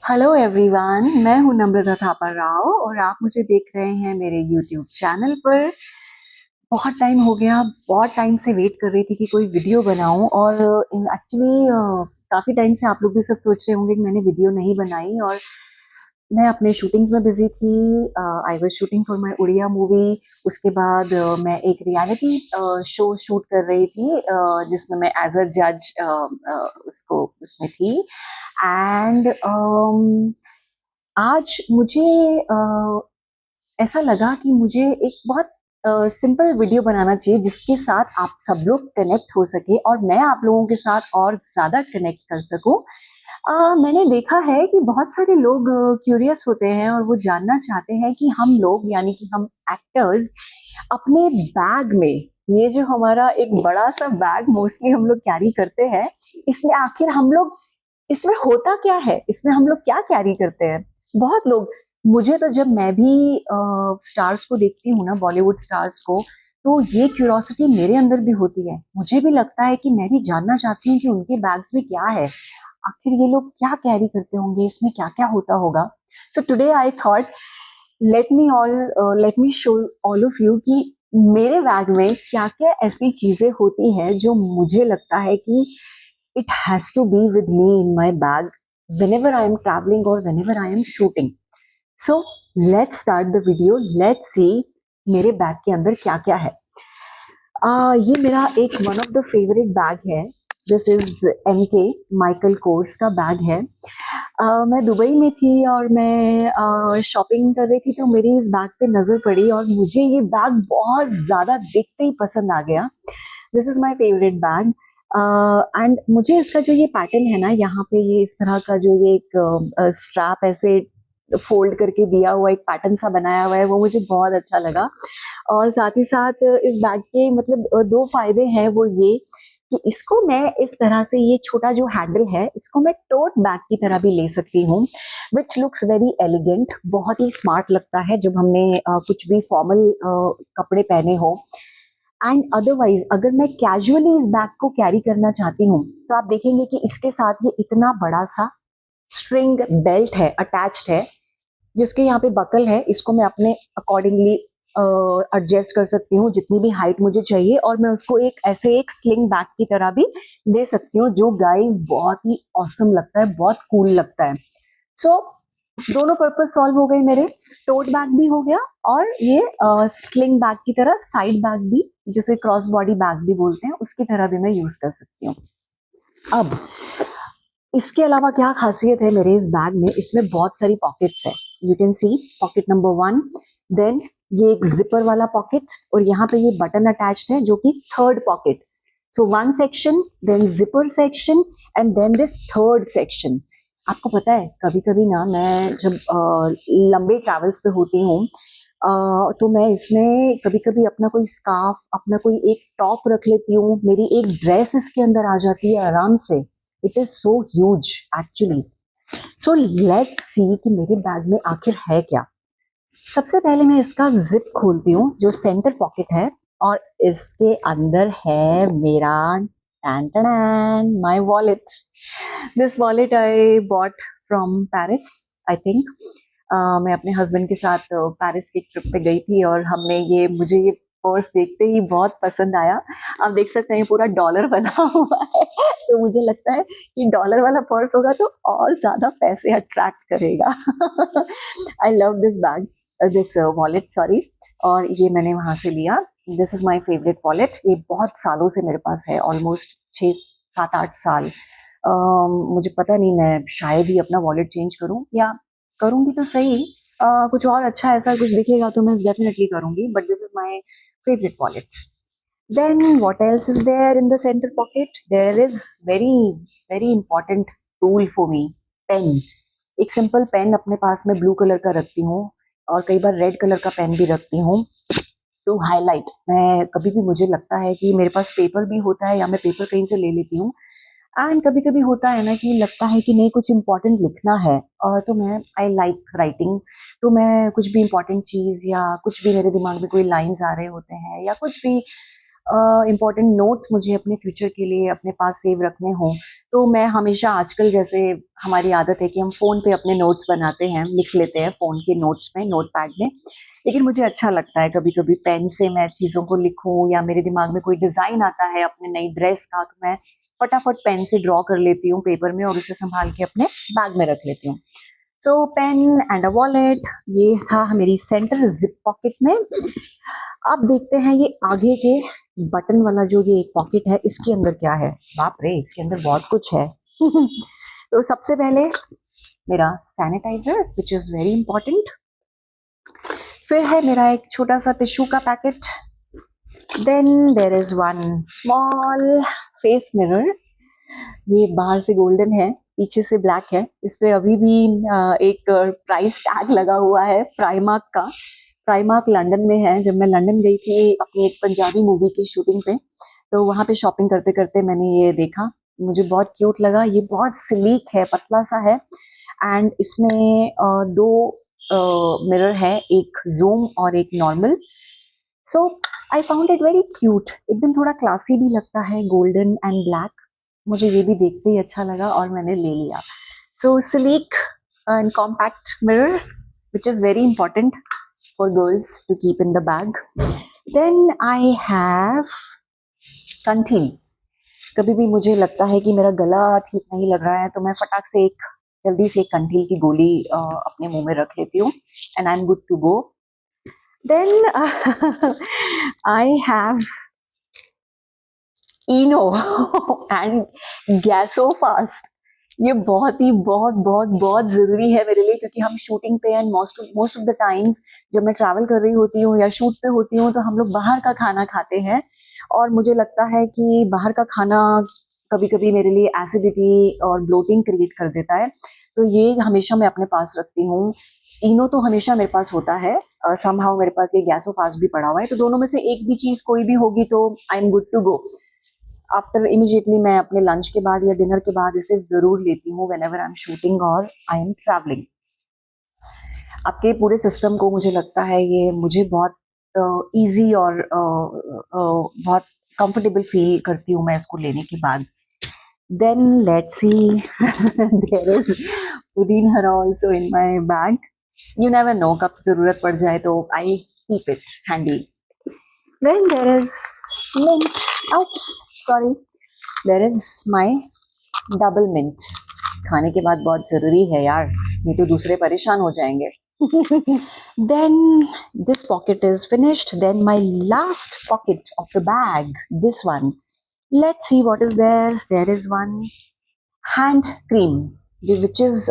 Hello everyone, मैं हूं नम्रता थापा राव और आप मुझे देख रहे हैं मेरे यूट्यूब चैनल पर। बहुत टाइम हो गया, बहुत टाइम से वेट कर रही थी कि कोई वीडियो बनाऊं और एक्चुअली काफ़ी टाइम से आप लोग भी सब सोच रहे होंगे कि मैंने वीडियो नहीं बनाई और मैं अपने शूटिंग्स में बिजी थी। I was shooting for my Odia movie. उसके बाद मैं एक रियलिटी शो शूट कर रही थी जिसमें मैं एज अ जज उसको उसमें थी। एंड आज मुझे ऐसा लगा कि मुझे एक बहुत सिंपल वीडियो बनाना चाहिए जिसके साथ आप सब लोग कनेक्ट हो सके और मैं आप लोगों के साथ और ज़्यादा कनेक्ट कर सकूं। मैंने देखा है कि बहुत सारे लोग क्यूरियस होते हैं और वो जानना चाहते हैं कि हम लोग यानी कि हम एक्टर्स अपने बैग में, ये जो हमारा एक बड़ा सा बैग मोस्टली हम लोग कैरी करते हैं, इसमें आखिर हम लोग, इसमें होता क्या है, इसमें हम लोग क्या कैरी करते हैं। बहुत लोग, मुझे तो जब मैं भी स्टार्स को देखती हूँ ना, बॉलीवुड स्टार्स को, तो ये क्यूरोसिटी मेरे अंदर भी होती है। मुझे भी लगता है कि मैं भी जानना चाहती हूँ कि उनके बैग्स में क्या है, आखिर ये लोग क्या कैरी करते होंगे, इसमें क्या क्या होता होगा। So today I thought let me show all of you कि मेरे बैग में क्या क्या ऐसी चीजें होती हैं जो मुझे लगता है कि it has to be with me in my bag whenever I am traveling or whenever I am shooting. So let's start the video. Let's see मेरे बैग के अंदर क्या क्या है। ये मेरा एक one of the favourite bag है। This is MK Michael Kors का बैग है। मैं दुबई में थी और मैं शॉपिंग कर रही थी तो मेरी इस बैग पे नजर पड़ी और मुझे ये बैग बहुत ज्यादा देखते ही पसंद आ गया। This is my favourite bag. And मुझे इसका जो ये पैटर्न है ना, यहाँ पे ये इस तरह का जो ये एक स्ट्रैप ऐसे फोल्ड करके दिया हुआ एक पैटर्न सा बनाया हुआ है, वो मुझे बहुत अच्छा लगा। और साथ ही साथ इस बैग के मतलब दो फायदे हैं, वो ये कि इसको मैं इस तरह से, ये छोटा जो हैंडल है इसको मैं टोट बैग की तरह भी ले सकती हूँ, विच लुक्स वेरी एलिगेंट। बहुत ही स्मार्ट लगता है जब हमने कुछ भी फॉर्मल कपड़े पहने हो। एंड अदरवाइज अगर मैं कैजुअली इस बैग को कैरी करना चाहती हूँ तो आप देखेंगे कि इसके साथ ये इतना बड़ा सा स्ट्रिंग बेल्ट है, अटैच्ड है, जिसके यहाँ पे बकल है। इसको मैं अपने अकॉर्डिंगली एडजस्ट कर सकती हूँ जितनी भी हाइट मुझे चाहिए, और मैं उसको एक ऐसे एक स्लिंग बैग की तरह भी ले सकती हूँ, जो गाइस बहुत ही ऑसम लगता है, बहुत कूल लगता है। सो दोनों पर्पस सॉल्व हो गए मेरे। टोट बैग भी हो गया और ये स्लिंग बैग की तरह साइड बैग भी, जिसे क्रॉस बॉडी बैग भी बोलते हैं, उसकी तरह भी मैं यूज कर सकती हूँ। अब इसके अलावा क्या खासियत है मेरे इस बैग में, इसमें बहुत सारी पॉकेट्स है। You can see pocket number 1, then ये एक जिपर वाला पॉकेट, और यहाँ पे ये बटन अटैच्ड है जो कि third pocket. So one section, then zipper section, and then this third section. आपको पता है कभी कभी ना, मैं जब लंबे ट्रैवल्स पे होती हूँ तो मैं इसमें कभी कभी अपना कोई स्कार्फ, अपना कोई एक टॉप रख लेती हूँ, मेरी एक ड्रेस इसके अंदर आ जाती है आराम से। It is so huge actually. So let's see कि मेरे बैग में आखिर है क्या। सबसे पहले मैं इसका जिप खोलती हूँ, जो सेंटर पॉकेट है, और इसके अंदर है मेरा my wallet. This wallet I bought from Paris, I think. मैं अपने हस्बैंड के साथ पेरिस की ट्रिप पे गई थी और मुझे ये पर्स देखते ही बहुत पसंद आया। आप देख सकते हैं पूरा डॉलर बना हुआ है, तो मुझे लगता है कि डॉलर वाला पर्स होगा तो और ज्यादा पैसे अट्रैक्ट करेगा। I love this bag, this wallet sorry. और ये मैंने वहां से लिया। This is my favourite wallet. ये बहुत सालों से मेरे पास है, ऑलमोस्ट 6 7 8 साल। मुझे पता नहीं, मैं शायद ही अपना वॉलेट चेंज करूं, या करूंगी तो सही। कुछ और अच्छा ऐसा कुछ दिखेगा तो मैं डेफिनेटली करूंगी, but this is my favourite wallet. Then what else is there in the center pocket? There is very important tool for me, pen। एक सिंपल पेन अपने पास में ब्लू कलर का रखती हूँ, और कई बार रेड कलर का पेन भी रखती हूँ टू हाईलाइट। मैं कभी भी, मुझे लगता है कि मेरे पास पेपर भी होता है या मैं पेपर कहीं से ले लेती हूँ, एंड कभी कभी होता है ना कि लगता है कि नहीं कुछ इंपॉर्टेंट लिखना है, और तो मैं आई लाइक राइटिंग, तो मैं कुछ भी इंपॉर्टेंट चीज या कुछ भी मेरे दिमाग में कोई लाइंस आ रहे होते हैं या कुछ भी इम्पोर्टेंट नोट्स मुझे अपने फ्यूचर के लिए अपने पास सेव रखने हों, तो मैं हमेशा आजकल जैसे हमारी आदत है कि हम फ़ोन पे अपने नोट्स बनाते हैं, लिख लेते हैं फ़ोन के नोट्स में, नोटपैड में। लेकिन मुझे अच्छा लगता है कभी-कभी पेन से मैं चीज़ों को लिखूँ, या मेरे दिमाग में कोई डिज़ाइन आता है अपने नई ड्रेस का, तो मैं फटाफट पेन से ड्रॉ कर लेती हूँ पेपर में और उसे सँभाल के अपने बैग में रख लेती हूँ। सो पेन एंड अ वॉलेट, ये था मेरी सेंटर ज़िप पॉकेट में। अब देखते हैं ये आगे के बटन वाला जो ये एक पॉकेट है, इसके अंदर क्या है? बाप रे! इसके अंदर बहुत कुछ है। तो सबसे पहले मेरा sanitiser which is very important. फिर है मेरा एक छोटा-सा टिश्यू का packet. Then there is one small face mirror. ये बाहर से गोल्डन है, पीछे से ब्लैक है। इस पे अभी भी एक प्राइस टैग लगा हुआ है प्राइमार्क का। प्राइमार्क लंदन में है। जब मैं लंदन गई थी अपनी एक पंजाबी मूवी की शूटिंग पे, तो वहाँ पे शॉपिंग करते-करते मैंने ये देखा। मुझे बहुत क्यूट लगा। ये बहुत स्लीक है, पतला-सा है एंड इसमें 2 मिरर है, एक ज़ूम और एक normal. So I found it very cute. एकदम थोड़ा क्लासी भी लगता है, गोल्डन एंड ब्लैक। मुझे ये भी देखते ही अच्छा लगा और मैंने ले लिया। सो sleek and compact mirror, which is very important for girls to keep in the bag. Then I have कंठी। कभी भी मुझे लगता है कि मेरा गला ठीक नहीं लग रहा है, तो मैं फटाक से जल्दी से एक कंठील की गोली अपने मुंह में रख लेती हूँ and I am good to go. Then I have Eno and Gaso Fast. ये बहुत ज़रूरी है मेरे लिए, क्योंकि हम शूटिंग पे and most of the times जब मैं ट्रैवल कर रही होती हूँ या शूट पे होती हूँ, तो हम लोग बाहर का खाना खाते हैं और मुझे लगता है कि बाहर का खाना कभी-कभी मेरे लिए एसिडिटी और ब्लोटिंग क्रिएट कर देता है। तो ये हमेशा मैं अपने पास रखती हूँ। इनो तो हमेशा मेरे पास होता है, समहाउ मेरे पास ये गैसो फास्ट भी पड़ा हुआ है, तो दोनों में से एक भी चीज़ कोई भी होगी तो I am good to go. After immediately मैं अपने लंच के बाद या डिनर के बाद इसे ज़रूर लेती हूँ व्हेनेवर आई एम शूटिंग और आई एम ट्रैवलिंग। आपके पूरे सिस्टम को मुझे लगता है ये मुझे बहुत ईज़ी और बहुत कंफर्टेबल फ़ील करती हूँ मैं इसको लेने के बाद। Then let's see there is pudina also in my bag. You never know कब ज़रूरत पड़ जाए, तो I keep it handy. Then there is mint. Oops, sorry. There is my double mint. खाने के बाद बहुत ज़रूरी है यार, नहीं तो दूसरे परेशान हो जाएंगे। Then this pocket is finished. Then my last pocket of the bag, this one. Let's see what is there. There is one hand cream, which is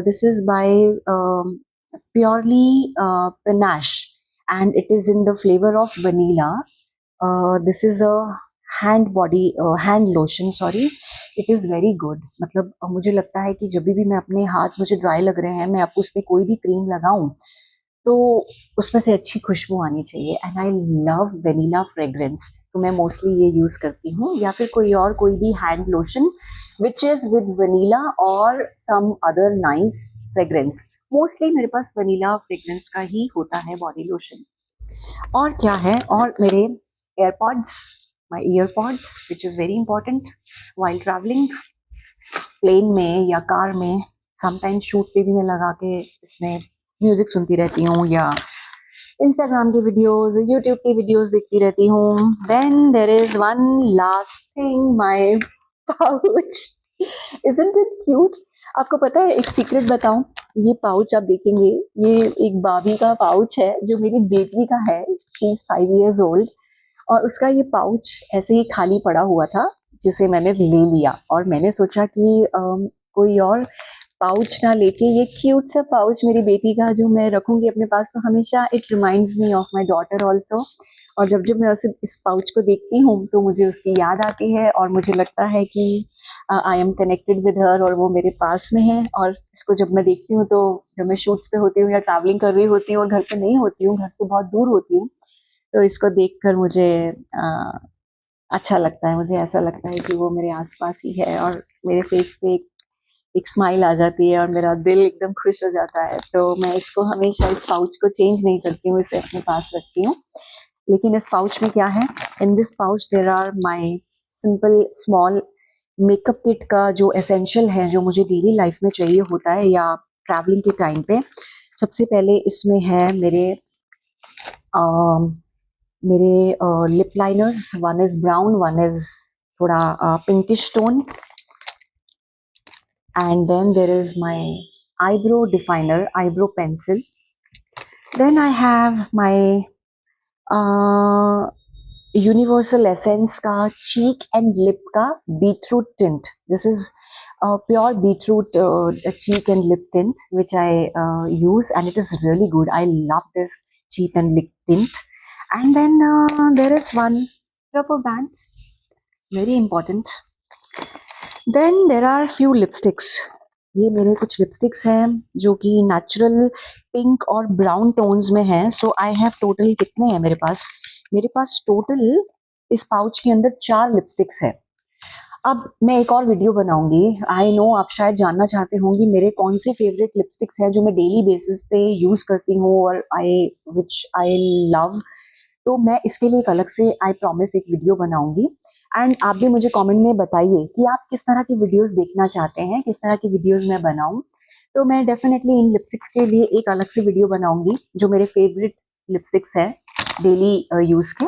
this is by Purely Panache, and it is in the flavor of vanilla. This is a hand lotion, sorry. It is very good. मतलब मुझे लगता है कि जब भी मैं अपने हाथ मुझे ड्राई लग रहे हैं, मैं आपको उस पर कोई भी क्रीम लगाऊं तो उसमें से अच्छी खुशबू आनी चाहिए and I love vanilla fragrance, तो मैं मोस्टली ये यूज़ करती हूँ, या फिर कोई भी hand lotion which is with vanilla और some other nice fragrance. Mostly मेरे पास वनीला फ्रेग्रेंस का ही होता है बॉडी लोशन। और क्या है, और मेरे AirPods, my EarPods which is very important while travelling, plane में या कार में, समटाइम्स शूट पे भी मैं लगा के इसमें म्यूजिक सुनती रहती हूँ या इंस्टाग्राम की वीडियोस, यूट्यूब की वीडियोस देखती रहती हूँ। Then there is one last thing, my pouch. Isn't it cute? आपको पता है, एक सीक्रेट बताऊं, ये पाउच आप देखेंगे, ये एक बाबी का पाउच है जो मेरी बेटी का है। शी इज 5 years old और उसका ये पाउच ऐसे ही खाली पड़ा हुआ था जिसे मैंने ले लिया, और मैंने सोचा कि कोई और पाउच ना लेके ये क्यूट सा पाउच मेरी बेटी का जो मैं रखूंगी अपने पास, तो हमेशा it reminds me of my daughter also. और जब जब मैं उसे इस पाउच को देखती हूँ तो मुझे उसकी याद आती है और मुझे लगता है कि I am connected with her और वो मेरे पास में है। और इसको जब मैं देखती हूँ, तो जब मैं शूट्स पे होती हूँ या ट्रैवलिंग कर रही होती हूँ और घर पे नहीं होती हूँ, घर से बहुत दूर होती हूँ, तो इसको देखकर मुझे अच्छा लगता है। मुझे ऐसा लगता है कि वो मेरे आसपास ही है और मेरे फेस पे एक स्माइल आ जाती है और मेरा दिल एकदम खुश हो जाता है। तो मैं इसको हमेशा, इस पाउच को चेंज नहीं करती हूँ, इसे अपने पास रखती हूँ। लेकिन इस पाउच में क्या है, in this pouch there are my simple small makeup kit का जो एसेंशियल है, जो मुझे डेली लाइफ में चाहिए होता है या ट्रैवलिंग के टाइम पे। सबसे पहले इसमें है मेरे lip liners, one is brown, one is थोड़ा pinkish tone, and then there is my eyebrow definer, eyebrow pencil. Then I have my universal essence ka cheek and lip ka beetroot tint. This is pure beetroot cheek and lip tint which I use, and it is really good. I love this cheek and lip tint. And then there is one rubber band, very important. Then there are few lipsticks. ये मेरे कुछ lipsticks हैं जो कि natural pink और brown tones में हैं. सो I have total कितने हैं मेरे पास? मेरे पास टोटल इस पाउच के अंदर 4 लिपस्टिक्स है. अब मैं एक और वीडियो बनाऊंगी. आई नो आप शायद जानना चाहते होंगी मेरे कौन से फेवरेट लिपस्टिक्स हैं जो मैं डेली बेसिस पे यूज करती हूँ और विच आई लव. तो मैं इसके लिए एक अलग से आई प्रॉमिस एक वीडियो बनाऊंगी. एंड आप भी मुझे कमेंट में बताइए कि आप किस तरह की वीडियोस देखना चाहते हैं, किस तरह की वीडियोस मैं बनाऊं. तो मैं डेफिनेटली इन लिपस्टिक्स के लिए एक अलग से वीडियो बनाऊंगी जो मेरे फेवरेट लिपस्टिक्स है डेली यूज के.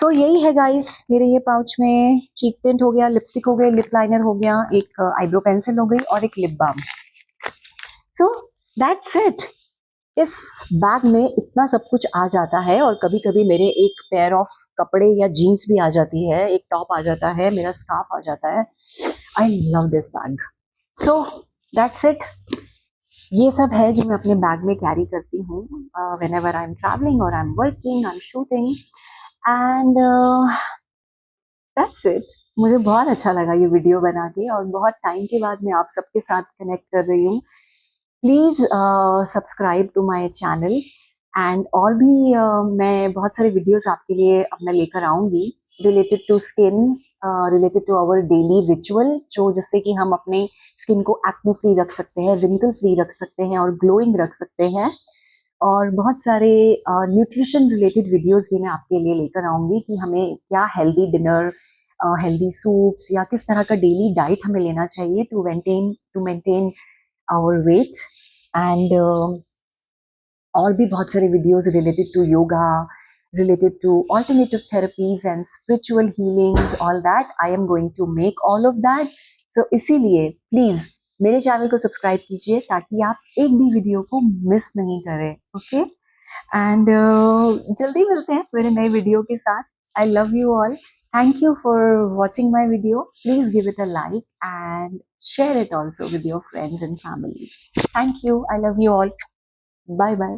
सो यही है गाइस, मेरे ये पाउच में चीक टिंट हो गया, लिपस्टिक हो गई, लिप लाइनर हो गया, एक आईब्रो पेंसिल हो गई और एक lip balm. So that's it. इस बैग में इतना सब कुछ आ जाता है, और कभी कभी मेरे एक पेयर ऑफ कपड़े या जीन्स भी आ जाती है, एक टॉप आ जाता है, मेरा स्कार्फ आ जाता है. I love this bag. So that's it. ये सब है जो मैं अपने बैग में कैरी करती हूँ whenever I am travelling और I am working, I am shooting, and that's it. मुझे बहुत अच्छा लगा ये वीडियो बना के, और बहुत टाइम के बाद मैं आप सबके साथ कनेक्ट कर रही हूँ. Please subscribe to my channel. And और भी मैं बहुत सारे वीडियोस आपके लिए अपना लेकर आऊँगी related to skin, related to our daily ritual, जो जिससे कि हम अपने स्किन को एक्ने फ्री रख सकते हैं, रिंकल फ्री रख सकते हैं और ग्लोइंग रख सकते हैं. और बहुत सारे न्यूट्रिशन रिलेटेड वीडियोस भी मैं आपके लिए लेकर आऊँगी कि हमें क्या हेल्दी डिनर, हेल्दी सूप्स या किस तरह का डेली डाइट हमें लेना चाहिए to maintain our weight. And और भी बहुत सारे videos related to yoga, related to alternative therapies and spiritual healings, all that I am going to make all of that. So इसीलिए प्लीज मेरे चैनल को सब्सक्राइब कीजिए ताकि आप एक भी वीडियो को मिस नहीं करें. ओके, एंड जल्दी मिलते हैं मेरे नए वीडियो के साथ. I love you all. Thank you for watching my video. Please give it a like and share it also with your friends and family. Thank you. I love you all. Bye bye.